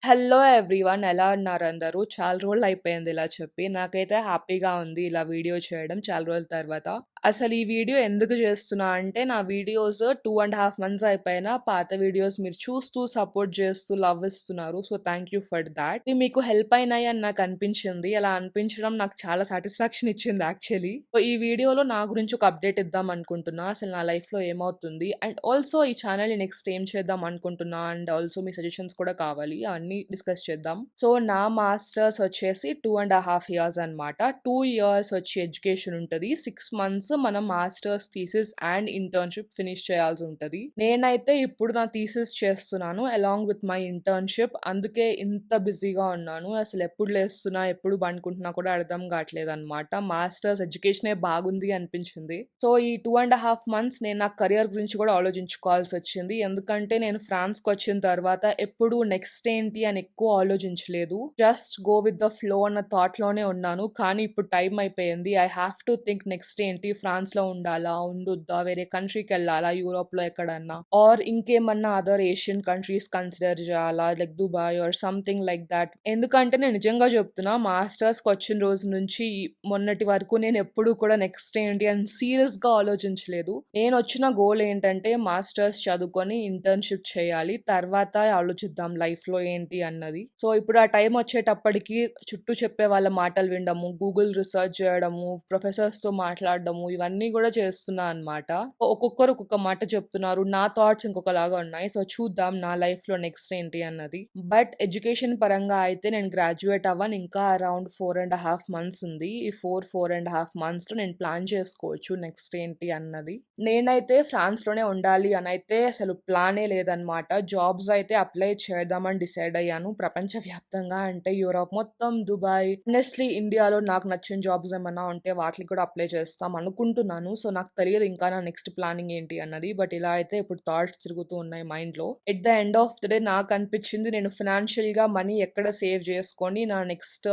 Hello everyone. ఎలా ఉన్నారు అందరూ? చాలా రోజులయిపోయింది ఇలా చెప్పి. నాకైతే హ్యాపీగా ఉంది ఇలా వీడియో చేయడం చాలా రోజుల తర్వాత. అసలు ఈ వీడియో ఎందుకు చేస్తున్నా అంటే, నా వీడియోస్ 2½ మంత్స్ అయిపోయినా పాత వీడియోస్ మీరు చూస్తూ, సపోర్ట్ చేస్తూ, లవ్ ఇస్తున్నారు. So, thank you for thought. ఇవి మీకు హెల్ప్ అయినాయి అని నాకు అనిపించింది. అలా అనిపించడం నాకు చాలా సాటిస్ఫాక్షన్ ఇచ్చింది యాక్చువల్లీ. సో, ఈ వీడియోలో నా గురించి ఒక అప్డేట్ ఇద్దాం అనుకుంటున్నా. అసలు నా లైఫ్‌లో ఏమవుతుంది? అండ్ ఆల్సో ఈ ఛానెల్‌ని నెక్స్ట్ ఏం చేద్దాం అనుకుంటున్నా అండ్ ఆల్సో మీ సజెషన్స్ కూడా కావాలి. అవన్నీ డిస్కస్ చేద్దాం. సో, నా మాస్టర్స్ వచ్చేసి 2½ ఇయర్స్ అనమాట. 2 ఇయర్స్ వచ్చి ఎడ్యుకేషన్ ఉంటది. 6 మంత్స్ మనం masters thesis and internship finish చేయాల్సి ఉంటది. నేనైతే ఇప్పుడు నా థీసిస్ చేస్తున్నాను అలాంగ్ విత్ మై ఇంటర్న్‌షిప్. అందుకే ఇంత బిజీగా ఉన్నాను. అసలు ఎప్పుడు లేస్తున్నా, ఎప్పుడు పండుకుంటున్నా కూడా అర్థం కావట్లేదనమాట. మాస్టర్స్ ఎడ్యుకేషనే బాగుంది అనిపించింది. సో, ఈ 2½ మంత్స్ నేను నా కెరియర్ గురించి కూడా ఆలోచించుకోవాల్సొచ్చింది. ఎందుకంటే నేను ఫ్రాన్స్‌కొచ్చిన తర్వాత ఎప్పుడు నెక్స్ట్ ఏంటి అని ఎక్కువ ఆలోచించలేదు. Just go with the flow అన్న థాట్‌లోనే ఉన్నాను. కానీ ఇప్పుడు టైం అయిపోయింది. I have to think next ఏంటి, ఫ్రాన్స్‌లో ఉండాలా? ఉండొద్దా? వేరే కంట్రీకెళ్ళాలా? యూరోప్‌లో ఎక్కడన్నా? ఆర్ ఇంకేమన్నా అదర్ ఏషియన్ కంట్రీస్ కన్సిడర్ చేయాలా? Like Dubai or something like that. ఎందుకంటే నేను నిజంగా చెప్తున్నా, మాస్టర్స్‌కొచ్చిన రోజు నుంచి మొన్నటి వరకు నేను ఎప్పుడూ కూడా నెక్స్ట్ ఏంటి అని సీరియస్‌గా ఆలోచించలేదు. నేనొచ్చిన గోల్ ఏంటంటే మాస్టర్స్ చదువుకొని ఇంటర్న్‌షిప్ చేయాలి. తర్వాత ఆలోచిద్దాం లైఫ్‌లో ఏంటి అన్నది. సో, ఇప్పుడు ఆ టైం వచ్చేటప్పటికి చుట్టూ చెప్పే వాళ్ళ మాటలు వినడము, గూగుల్ రిసర్చ్ చేయడము, ప్రొఫెసర్స్‌తో మాట్లాడడము ఇవన్నీ గూడా చేస్తున్నా అనమాట. ఒక్కొక్కరు ఒక్కొక్క మాట చెప్తున్నారు. నా థాట్స్ ఇంకొకలాగా ఉన్నాయి. సో, చూద్దాం నా లైఫ్‌లో నెక్స్ట్ ఏంటి అన్నది. బట్ ఎడ్యుకేషన్ పరంగా అయితే నేను గ్రాడ్యుయేట్ అవ్వను. ఇంకా అరౌండ్ 4½ మంత్స్ ఉంది. ఈ 4½ మంత్స్‌లో నేను ప్లాన్ చేసుకోవచ్చు నెక్స్ట్ ఏంటి అన్నది. నేనైతే ఫ్రాన్స్‌లోనే ఉండాలి అనైతే అసలు ప్లానే లేదనమాట. జాబ్స్ అయితే అప్లై చేద్దామని డిసైడ్ అయ్యాను. ప్రపంచవ్యాప్తంగా అంటే యూరోప్ మొత్తం, దుబాయ్, హానెస్ట్‌లీ ఇండియాలో నాకు నచ్చిన జాబ్స్ ఏమన్నా ఉంటే వాటికి కూడా అప్లై చేస్తాం అనుకుంటున్నాను. సో, నాకు తెలియదు ఇంకా నా నెక్స్ట్ ప్లానింగ్ ఏంటి అన్నది. బట్ ఇలా అయితే ఇప్పుడు థాట్స్ తిరుగుతూ ఉన్నాయి మైండ్‌లో. At the end of the day నాకు అనిపించింది నేను ఫినాన్షియల్‌గా మనీ ఎక్కడ సేవ్ చేసుకొని నా నెక్స్ట్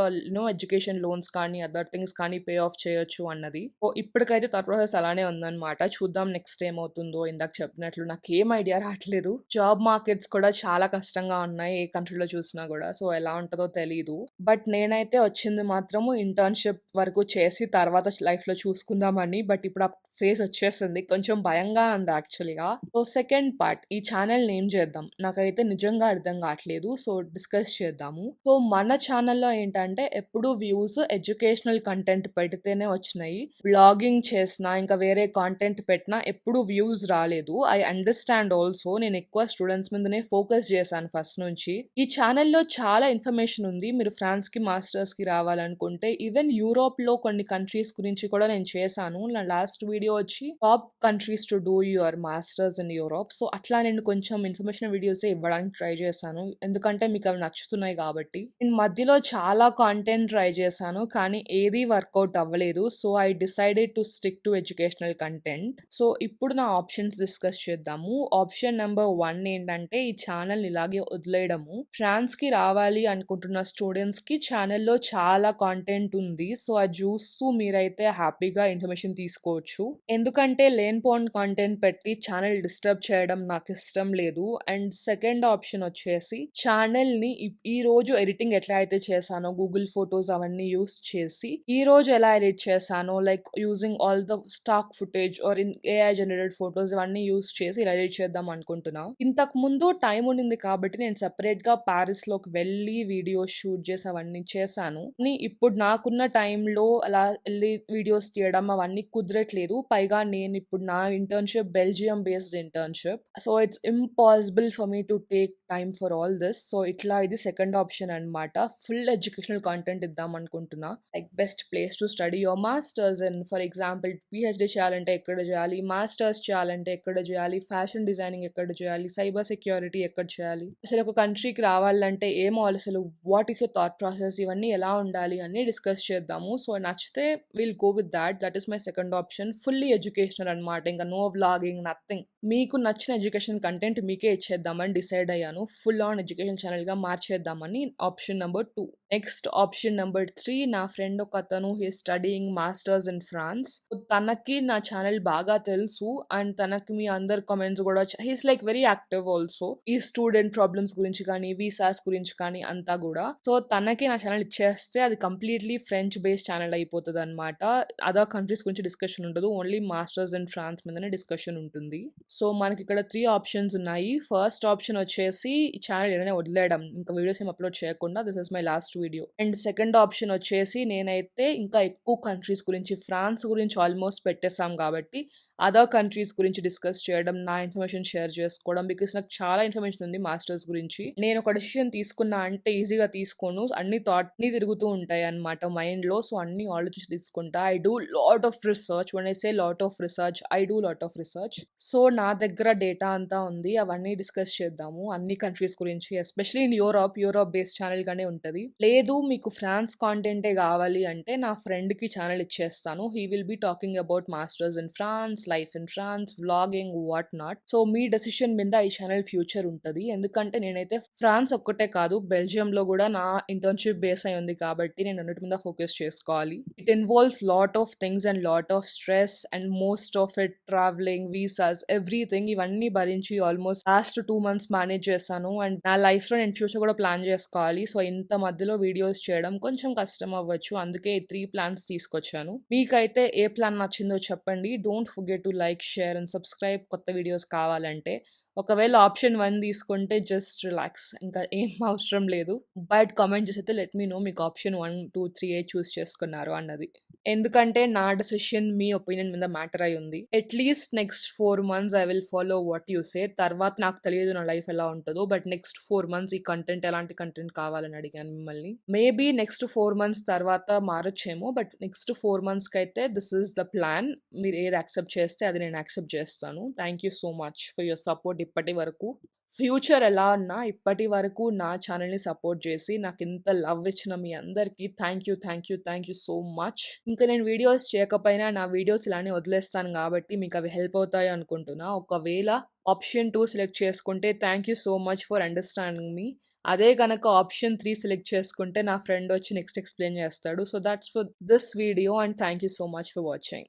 ఎడ్యుకేషన్ లోన్స్ కానీ, అదర్ థింగ్స్ కానీ పే ఆఫ్ చేయొచ్చు అన్నది. సో, ఇప్పటికైతే థాట్ ప్రాసెస్ అలానే ఉందన్నమాట. చూద్దాం నెక్స్ట్ ఏమవుతుందో. ఇందాక చెప్పినట్లు నాకేం ఐడియా రావట్లేదు. జాబ్ మార్కెట్స్ కూడా చాలా కష్టంగా ఉన్నాయి. ఏ కంట్రీలో చూసినా గూడా. సో, ఎలా ఉంటదో తెలీదు. బట్ నేనైతే వచ్చింది మాత్రము ఇంటర్న్‌షిప్ వరకు చేసి తర్వాత లైఫ్‌లో చూసుకుందామని. బట్ ఇప్పుడు ఆ ఫేజ్ వచ్చేసింది. కొంచెం భయంగా ఉంది యాక్చువల్‌గా. సో, సెకండ్ పార్ట్ ఈ ఛానెల్‌ని ఏం చేద్దాం? నాకైతే నిజంగా అర్థం కావట్లేదు. సో, డిస్కస్ చేద్దాము. సో, మన ఛానెల్‌లో ఏంటంటే ఎప్పుడు వ్యూస్ ఎడ్యుకేషనల్ కంటెంట్ పెడితేనే వచ్చినాయి. వ్లాగింగ్ చేసినా, ఇంకా వేరే కాంటెంట్ పెట్టినా ఎప్పుడు వ్యూస్ రాలేదు. I understand also. నేను ఎక్కువ స్టూడెంట్స్ మీదనే ఫోకస్ చేశాను ఫస్ట్ నుంచి. ఈ ఛానెల్‌లో చాలా ఇన్ఫర్మేషన్ ఉంది. మీరు ఫ్రాన్స్‌కి, మాస్టర్స్‌కి రావాలనుకుంటే ఈవెన్ యూరోప్‌లో కొన్ని కంట్రీస్ గురించి కూడా నేను చేశాను. నా లాస్ట్ వీడియో వచ్చి top countries to do your masters in Europe. So, అట్లా నేను కొంచెం ఇన్ఫర్మేషన్ వీడియోసే ఇవ్వడానికి ట్రై చేశాను. ఎందుకంటే మీకు అవి నచ్చుతున్నాయి కాబట్టి. నేను మధ్యలో చాలా కాంటెంట్ ట్రై చేశాను. కానీ ఏది వర్కౌట్ అవ్వలేదు. So, I decided to stick to educational content. So, ఇప్పుడు నా ఆప్షన్స్ డిస్కస్ చేద్దాము. ఆప్షన్ నెంబర్ 1 ఏంటంటే ఈ ఛానెల్ ఇలాగే వదిలేయడము. ఫ్రాన్స్‌కి రావాలి అనుకుంటున్న స్టూడెంట్స్‌కి ఛానెల్‌లో చాలా కాంటెంట్ ఉంది. సో, అది చూస్తూ మీరైతే హ్యాపీగా ఇన్ఫర్మేషన్ తీసుకోవచ్చు. ఎందుకంటే లేనిపోని కాంటెంట్ పెట్టి ఛానెల్ డిస్టర్బ్ చేయడం నాకు ఇష్టం లేదు. అండ్ సెకండ్ ఆప్షన్ వచ్చేసి ఛానెల్‌ని ఈ రోజు ఎడిటింగ్ ఎట్లా అయితే చేశానో గూగుల్ ఫోటోస్ అవన్నీ యూజ్ చేసి ఈ రోజు ఎలా ఎడిట్ చేశానో like using all the stock footage or in AI generated photos ఇవన్నీ యూజ్ చేసి ఇలా ఎడిట్ చేద్దాం అనుకుంటున్నా. ఇంతకు ముందు టైం ఉండింది కాబట్టి నేను సెపరేట్‌గా పారిస్‌లోకి వెళ్ళి వీడియో షూట్ చేసి అవన్నీ చేశాను. కానీ ఇప్పుడు నాకున్న టైంలో అలా ఎళ్లి వీడియోస్ తీయడం అవన్నీ కుదరట్లేదు. పైగా నేను ఇప్పుడు నా internship Belgium based internship. So, it's impossible for me to take time for all this. So, ఇట్లా ఇది సెకండ్ ఆప్షన్ అనమాట. ఫుల్ ఎడ్యుకేషనల్ కంటెంట్ ఇద్దాం అనుకుంటున్నా. Like best place to study your masters in. For example PhD చేయాలంటే ఎక్కడ చేయాలి? Masters చేయాలంటే ఎక్కడ చేయాలి? ఫ్యాషన్ డిజైనింగ్ ఎక్కడ చేయాలి? సైబర్ సెక్యూరిటీ ఎక్కడ చేయాలి? అసలు ఒక కంట్రీకి రావాలంటే ఏమో అసలు what is your thought process ఇవన్నీ ఎలా ఉండాలి అని డిస్కస్ చేద్దాము. సో, నచ్చితే will go with thought. That is my second option fully educational అనమాట. ఇంకా నో వ్లాగింగ్, నథింగ్. మీకు నచ్చిన ఎడ్యుకేషన్ కంటెంట్ మీకే ఇచ్చేద్దామని డిసైడ్ అయ్యాను. ఫుల్ ఆన్ ఎడ్యుకేషన్ ఛానల్‌గా మార్చేద్దామని option number 2. Next option number 3 నా ఫ్రెండ్ ఒకతను he is studying masters in France. తనకి నా ఛానల్ బాగా తెలుసు అండ్ తనకి మీ అందరి కామెంట్స్ కూడా he is like very active also. ఈ స్టూడెంట్ ప్రాబ్లమ్స్ గురించి కానీ, వీసాస్ గురించి కానీ అంతా కూడా. సో తనకి నా ఛానల్ ఇచ్చేస్తే అది కంప్లీట్‌లీ ఫ్రెంచ్ బేస్డ్ ఛానల్ అయిపోతదనమాట. అదర్ కంట్రీస్ గురించి డిస్కషన్ ఉండదు. ఓన్లీ మాస్టర్స్ ఇన్ ఫ్రాన్స్ మీదనే డిస్కషన్ ఉంటుంది. సో మనకిక్కడ 3 ఆప్షన్స్ ఉన్నాయి. ఫస్ట్ ఆప్షన్ వచ్చేసి ఈ ఛానల్ ఇలానే వదిలేయడం. ఇంకా వీడియోస్ ఏమి అప్‌లోడ్ చేయకుండా this is my last video. And second option వచ్చేసి నేనైతే ఇంకా ఎక్కువ కంట్రీస్ గురించి, ఫ్రాన్స్ గురించి ఆల్మోస్ట్ పెట్టేసాం కాబట్టి అదర్ కంట్రీస్ గురించి డిస్కస్ చేయడం, నా ఇన్ఫర్మేషన్ షేర్ చేసుకోవడం. బికాస్ నాకు చాలా ఇన్ఫర్మేషన్ ఉంది మాస్టర్స్ గురించి. నేను ఒక డెసిషన్ తీసుకున్నా అంటే ఈజీగా తీసుకోను. అన్ని థాట్‌ని తిరుగుతూ ఉంటాయి అన్నమాట మైండ్‌లో. సో అన్ని ఆలోచించి తీసుకుంటా. I do lot of research. When I say lot of research, I do lot of research. So నా దగ్గర డేటా అంతా ఉంది. అవన్నీ డిస్కస్ చేద్దాము. అన్ని కంట్రీస్ గురించి, especially in Europe based channel గానే ఉంటది. లేదు మీకు ఫ్రాన్స్ కాంటెంటే కావాలి అంటే నా ఫ్రెండ్‌కి ఛానల్ ఇచ్చేస్తాను. He will be talking about masters in France, life in France, vlogging, what not. So మీ డెసిషన్ మీద ఈ ఛానల్ ఫ్యూచర్ ఉంటది. ఎందుకంటే నేనైతే ఫ్రాన్స్ ఒక్కటే కాదు, బెల్జియంలో కూడా నా ఇంటర్న్‌షిప్ బేస్ అయి ఉంది కాబట్టి నేను అన్నిటి మీద ఫోకస్ చేసుకోవాలి. It involves lot of things and lot of stress and most of it travelling, visas, everything. ఇవన్నీ భరించి ఆల్మోస్ట్ లాస్ట్ 2 మంత్స్ మేనేజ్ చేశాను. అండ్ నా లైఫ్‌లో నేను ఫ్యూచర్ కూడా ప్లాన్ చేసుకోవాలి. సో ఇంత మధ్యలో వీడియోస్ చేయడం కొంచెం కష్టం అవ్వచ్చు. అందుకే ఈ 3 ప్లాన్స్ తీసుకొచ్చాను. మీకైతే ఏ ప్లాన్ నచ్చిందో చెప్పండి. Don't forget to like, share and subscribe కొత్త వీడియోస్ కావాలంటే. ఒకవేళ ఆప్షన్ 1 తీసుకుంటే జస్ట్ రిలాక్స్. ఇంకా ఏం అవసరం లేదు. బట్ కామెంట్ చేసి అయితే లెట్ మీ నో మీకు ఆప్షన్ 1, 2, 3 ఏ చూస్ చేసుకున్నారు అన్నది. ఎందుకంటే నా డెసిషన్ మీ ఒపీనియన్ మీద మ్యాటర్ అయి ఉంది. At least next 4 months I will follow what you say. తర్వాత నాకు తెలియదు నా లైఫ్ ఎలా ఉంటుందో. బట్ నెక్స్ట్ 4 మంత్స్ ఈ కంటెంట్ ఎలాంటి కంటెంట్ కావాలని అడిగాను మిమ్మల్ని. మేబీ నెక్స్ట్ 4 మంత్స్ తర్వాత మారొచ్చేమో. బట్ నెక్స్ట్ 4 మంత్స్‌కి అయితే దిస్ ఈస్ ద ప్లాన్. మీరు ఏది యాక్సెప్ట్ చేస్తే అది నేను యాక్సెప్ట్ చేస్తాను. Thank you so much for your support ఇప్పటి వరకు. ఫ్యూచర్ ఎలా ఉన్నా ఇప్పటి వరకు నా ఛానల్‌ని సపోర్ట్ చేసి నాకు ఇంత లవ్ ఇచ్చిన మీ అందరికీ థ్యాంక్ యూ సో మచ్. ఇంకా నేను వీడియోస్ చేయకపోయినా నా వీడియోస్ ఇలానే వదిలేస్తాను కాబట్టి మీకు అవి హెల్ప్ అవుతాయి అనుకుంటున్నా. ఒకవేళ ఆప్షన్ 2 సెలెక్ట్ చేసుకుంటే thank you so much for understanding మీ. అదే గనక ఆప్షన్ 3 సెలెక్ట్ చేసుకుంటే నా ఫ్రెండ్ వచ్చి నెక్స్ట్ ఎక్స్‌ప్లెయిన్ చేస్తాడు. So that's for this video and thank you so much for watching.